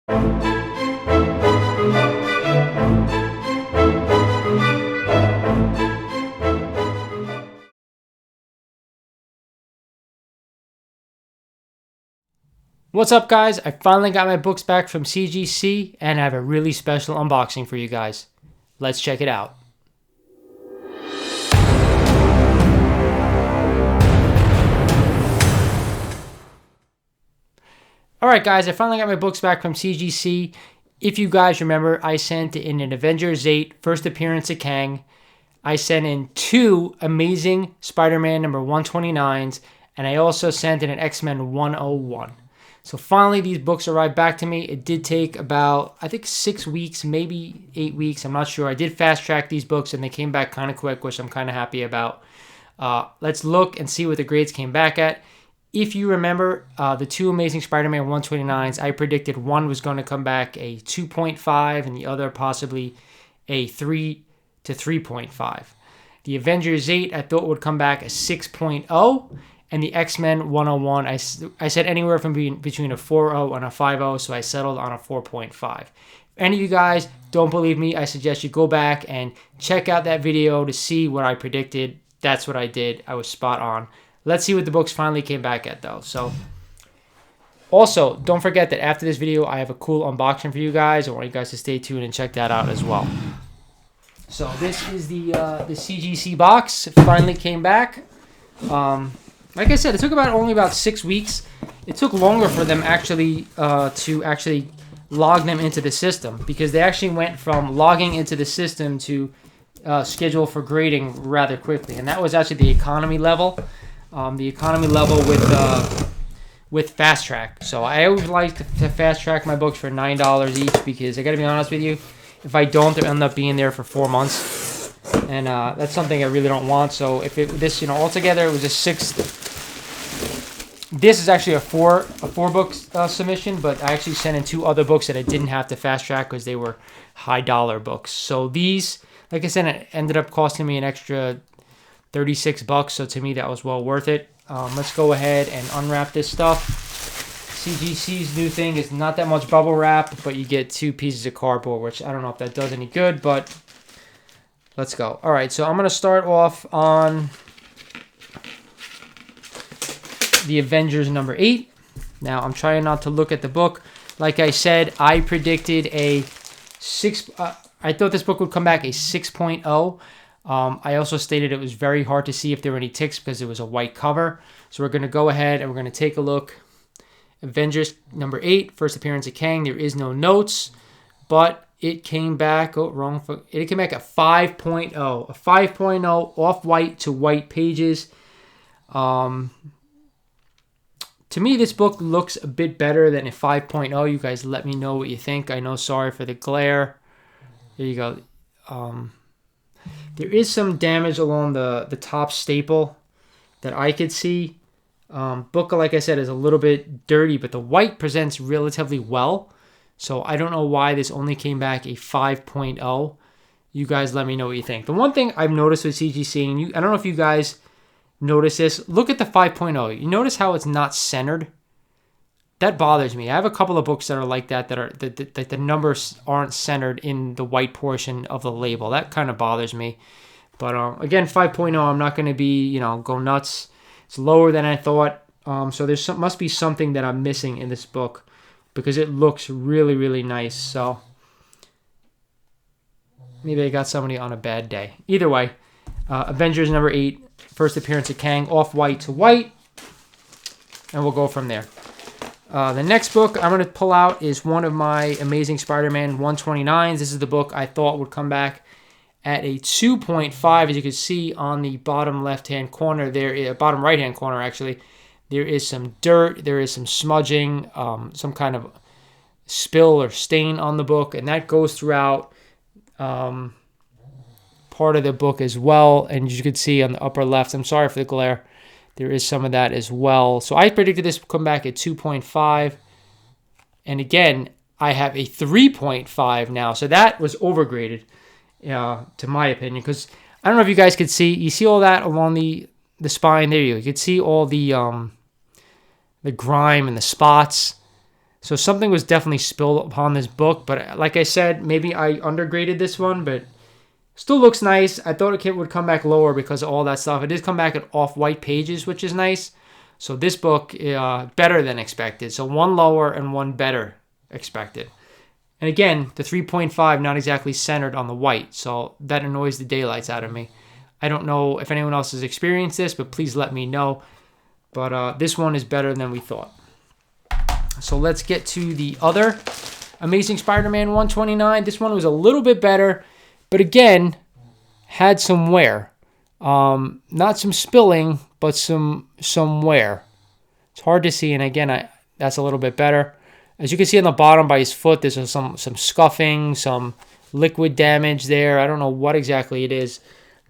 What's up, guys? I finally got my books back from CGC and I have a really special unboxing for you guys. Let's check it out. Alright guys, I finally got my books back from CGC. If you guys remember, I sent in an Avengers 8 first appearance of Kang. I sent in 2 Amazing Spider-Man number 129s, and I also sent in an X-Men 101. So finally these books arrived back to me. It did take about, I think, 6 weeks, maybe 8 weeks. I'm not sure. I did fast track these books and they came back kind of quick, which I'm kind of happy about. Let's look and see what the grades came back at. If you remember, the 2 Amazing Spider-Man 129s, I predicted one was going to come back a 2.5 and the other possibly a 3 to 3.5. The Avengers 8 I thought would come back a 6.0. And the X-Men 101, I said anywhere from between a 4.0 and a 5.0, so I settled on a 4.5. If any of you guys don't believe me, I suggest you go back and check out that video to see what I predicted. That's what I did. I was spot on. Let's see what the books finally came back at, though. So, also, don't forget that after this video, I have a cool unboxing for you guys. I want you guys to stay tuned and check that out as well. So, this is the CGC box. It finally came back. Like I said, it took only about 6 weeks. It took longer for them to actually log them into the system, because they actually went from logging into the system to schedule for grading rather quickly. And that was actually the economy level. The economy level with fast track. So I always like to fast track my books for $9 each, because I got to be honest with you, if I don't, they'll end up being there for 4 months. And that's something I really don't want. So if this, altogether it was a 6. This is actually a four book submission, but I actually sent in 2 other books that I didn't have to fast track because they were high dollar books. So these, like I said, it ended up costing me an extra $36. So to me, that was well worth it. Let's go ahead and unwrap this stuff. CGC's new thing is not that much bubble wrap, but you get 2 pieces of cardboard, which I don't know if that does any good, but let's go. All right, so I'm going to start off on the Avengers number 8. Now, I'm trying not to look at the book. Like I said, I predicted a 6. I thought this book would come back a 6.0. I also stated it was very hard to see if there were any ticks because it was a white cover. So we're going to go ahead and we're going to take a look. Avengers number 8, first appearance of Kang. There is no notes, but it came back, it came back a 5.0. A 5.0 off-white to white pages. To me, this book looks a bit better than a 5.0. You guys let me know what you think. I know, sorry for the glare. There you go. There is some damage along the top staple that I could see. Book, like I said, is a little bit dirty, but the white presents relatively well. So I don't know why this only came back a 5.0. You guys let me know what you think. The one thing I've noticed with CGC, and I don't know if you guys notice this, look at the 5.0. You notice how it's not centered? That bothers me. I have a couple of books that are like that, that the numbers aren't centered in the white portion of the label. That kind of bothers me. But again, 5.0, I'm not going to be, go nuts. It's lower than I thought. So there's must be something that I'm missing in this book, because it looks really, really nice. So maybe I got somebody on a bad day. Either way, Avengers number 8, first appearance of Kang, off-white to white. And we'll go from there. The next book I'm going to pull out is one of my Amazing Spider-Man 129s. This is the book I thought would come back at a 2.5. As you can see on the bottom left-hand corner there, bottom right-hand corner actually, there is some dirt, there is some smudging, some kind of spill or stain on the book, and that goes throughout part of the book as well. And you can see on the upper left, I'm sorry for the glare, there is some of that as well. So I predicted this would come back at 2.5. And again, I have a 3.5 now. So that was overgraded, to my opinion. Because I don't know if you guys could see. You see all that along the spine there. You could see all the grime and the spots. So something was definitely spilled upon this book. But like I said, maybe I undergraded this one, but still looks nice. I thought it would come back lower because of all that stuff. It did come back at off-white pages, which is nice. So this book, better than expected. So one lower and one better expected. And again, the 3.5 not exactly centered on the white. So that annoys the daylights out of me. I don't know if anyone else has experienced this, but please let me know. But this one is better than we thought. So let's get to the other Amazing Spider-Man 129. This one was a little bit better, but again, had some wear. Not some spilling, but some wear. It's hard to see, and again, that's a little bit better. As you can see on the bottom by his foot, there's some scuffing, some liquid damage there. I don't know what exactly it is.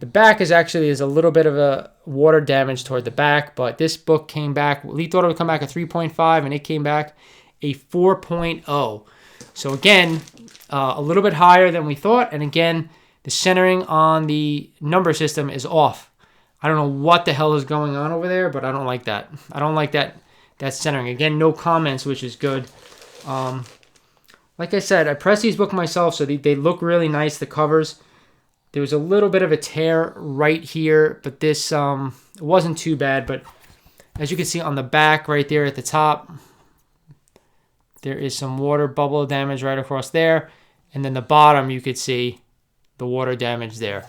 The back is a little bit of a water damage toward the back, but this book came back. We thought it would come back a 3.5, and it came back a 4.0. So again, a little bit higher than we thought, and again, the centering on the number system is off. I don't know what the hell is going on over there, but I don't like that. I don't like that centering. Again, no comments, which is good. Like I said, I pressed these books myself, so they look really nice, the covers. There was a little bit of a tear right here, but this wasn't too bad. But as you can see on the back right there at the top, there is some water bubble damage right across there. And then the bottom, you could see the water damage there.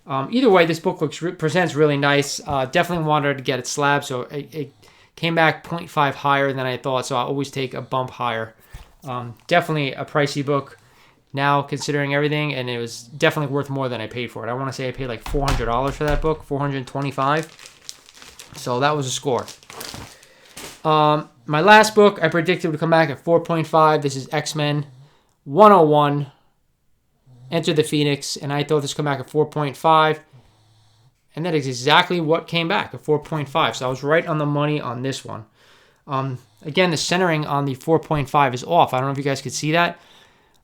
Either way, this book presents really nice. Definitely wanted to get it slab, so it came back 0.5 higher than I thought, so I always take a bump higher. Definitely a pricey book now, considering everything, and it was definitely worth more than I paid for it. I want to say I paid like $400 for that book, $425. So that was a score. My last book I predicted would come back at 4.5. This is X-Men 101, Enter the Phoenix, and I thought this would come back at 4.5. And that is exactly what came back, at 4.5. So I was right on the money on this one. Again, the centering on the 4.5 is off. I don't know if you guys could see that.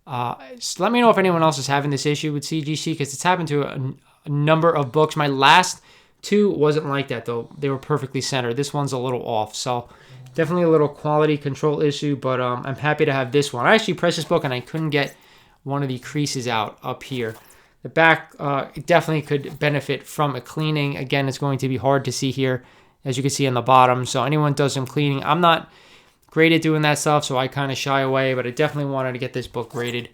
Let me know if anyone else is having this issue with CGC, because it's happened to a number of books. My last two wasn't like that, though. They were perfectly centered. This one's a little off. So definitely a little quality control issue, but I'm happy to have this one. I actually pressed this book, and I couldn't get one of the creases out up here. The back definitely could benefit from a cleaning. Again, it's going to be hard to see here, as you can see on the bottom. So anyone does some cleaning. I'm not great at doing that stuff, so I kind of shy away, but I definitely wanted to get this book graded.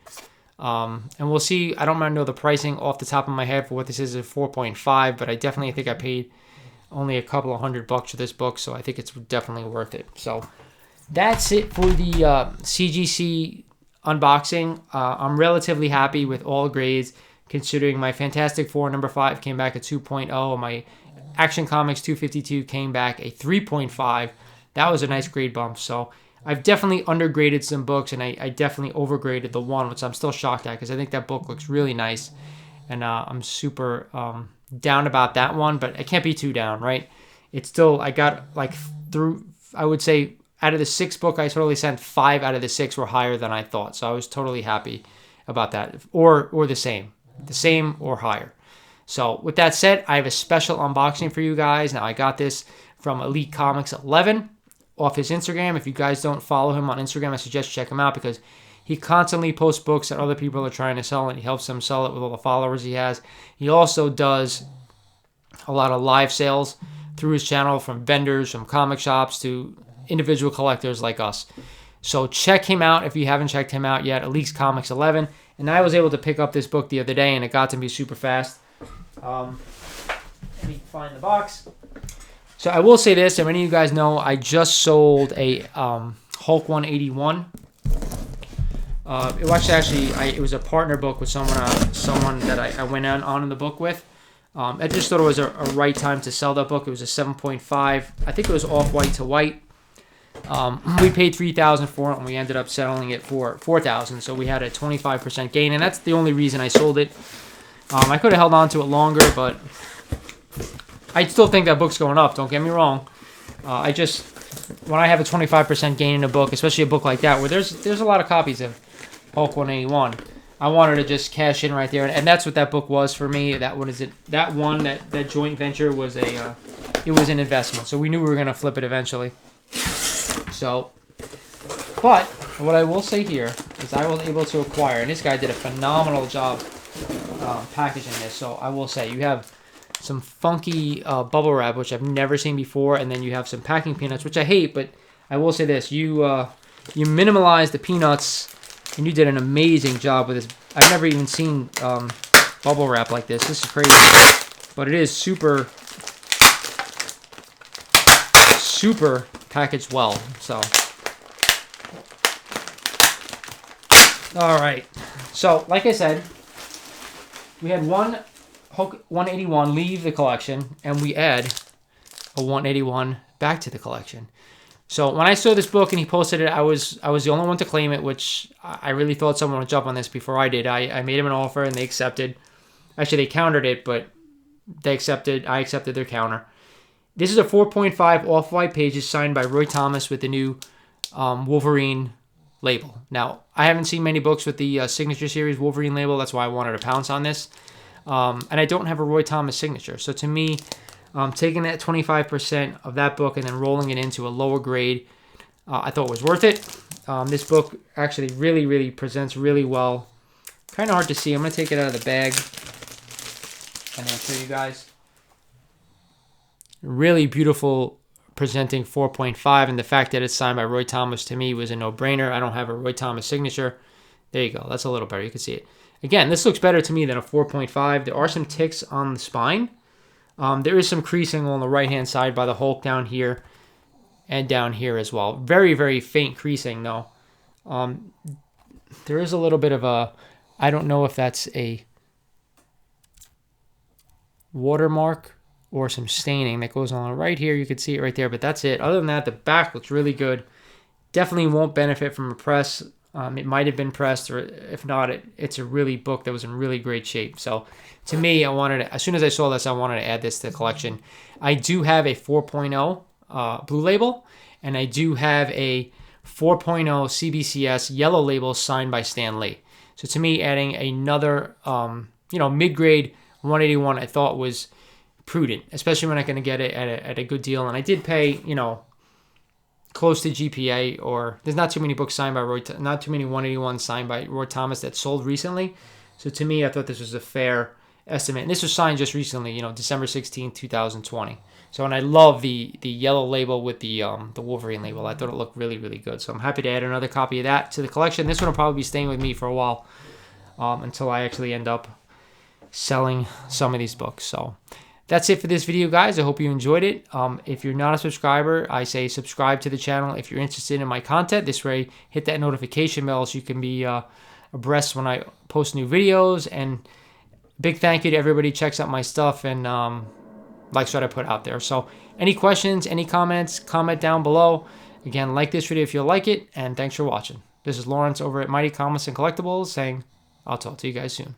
And we'll see. I don't know the pricing off the top of my head for what this is at 4.5, but I definitely think I paid only a couple of $100 for this book, so I think it's definitely worth it. So that's it for the CGC unboxing. I'm relatively happy with all grades, considering my Fantastic Four number 5 came back at 2.0. My Action Comics 252 came back a 3.5. That was a nice grade bump. So I've definitely undergraded some books, and I definitely overgraded the one, which I'm still shocked at, because I think that book looks really nice. And I'm super down about that one, but I can't be too down, right? It's still, I got like through, I would say, out of the 6 book I totally sent, 5 out of the 6 were higher than I thought. So I was totally happy about that, or the same or higher. So with that said, I have a special unboxing for you guys. Now I got this from Elite Comics 11 off his Instagram. If you guys don't follow him on Instagram, I suggest check him out, because he constantly posts books that other people are trying to sell, and he helps them sell it with all the followers he has. He also does a lot of live sales through his channel, from vendors, from comic shops to individual collectors like us. So check him out if you haven't checked him out yet, Elite Comics 11. And I was able to pick up this book the other day, and it got to me super fast. Let me find the box. So I will say this, and many of you guys know, I just sold a Hulk 181. It was a partner book with someone that I went on in the book with. I just thought it was a right time to sell that book. It was a 7.5. I think it was off-white to white. We paid $3,000 for it, and we ended up selling it for $4,000. So we had a 25% gain, and that's the only reason I sold it. I could have held on to it longer, but I still think that book's going up. Don't get me wrong. When I have a 25% gain in a book, especially a book like that, where there's a lot of copies of Hulk 181, I wanted to just cash in right there, and that's what that book was for me. That joint venture was it was an investment. So we knew we were gonna flip it eventually. So But what I will say here is I was able to acquire, and this guy did a phenomenal job packaging this. So I will say you have some funky bubble wrap, which I've never seen before, and then you have some packing peanuts, which I hate, but I will say this: you minimalized the peanuts, and you did an amazing job with this. I've never even seen bubble wrap like this. This is crazy, but it is super packaged well. So, all right. So, like I said, we had one Hulk 181 leave the collection, and we add a 181 back to the collection. So when I saw this book and he posted it, I was the only one to claim it, which I really thought someone would jump on this before I did. I made him an offer and they accepted. Actually, they countered it, but they accepted. I accepted their counter. This is a 4.5 off-white pages signed by Roy Thomas with the new Wolverine label. Now, I haven't seen many books with the Signature Series Wolverine label. That's why I wanted to pounce on this. And I don't have a Roy Thomas signature. So to me, taking that 25% of that book and then rolling it into a lower grade, I thought was worth it. This book actually really presents really well. Kind of hard to see. I'm going to take it out of the bag and then show you guys. Really beautiful presenting 4.5, and the fact that it's signed by Roy Thomas to me was a no-brainer. I don't have a Roy Thomas signature. There you go. That's a little better. You can see it. Again, this looks better to me than a 4.5. There are some ticks on the spine. There is some creasing on the right-hand side by the Hulk down here and down here as well. Very faint creasing, though. There is a little bit of a... I don't know if that's a watermark or some staining that goes on right here. You can see it right there, but that's it. Other than that, the back looks really good. Definitely won't benefit from a press. It might have been pressed, or if not, it's a really book that was in really great shape. So to me, as soon as I saw this, I wanted to add this to the collection. I do have a 4.0 blue label, and I do have a 4.0 CBCS yellow label signed by Stan Lee. So to me, adding another, mid-grade 181, I thought was prudent, especially when I'm going to get it at a good deal. And I did pay, close to GPA, or there's not too many books signed by not too many 181 signed by Roy Thomas that sold recently. So to me, I thought this was a fair estimate. And this was signed just recently, December 16, 2020. So, and I love the yellow label with the Wolverine label. I thought it looked really good. So I'm happy to add another copy of that to the collection. This one will probably be staying with me for a while until I actually end up selling some of these books. So that's it for this video, guys. I hope you enjoyed it. If you're not a subscriber, I say subscribe to the channel if you're interested in my content. This way, hit that notification bell so you can be abreast when I post new videos. And big thank you to everybody who checks out my stuff and likes what I put out there. So any questions, any comments, comment down below. Again, like this video if you like it, and thanks for watching. This is Lawrence over at Mighty Comics and Collectibles saying I'll talk to you guys soon.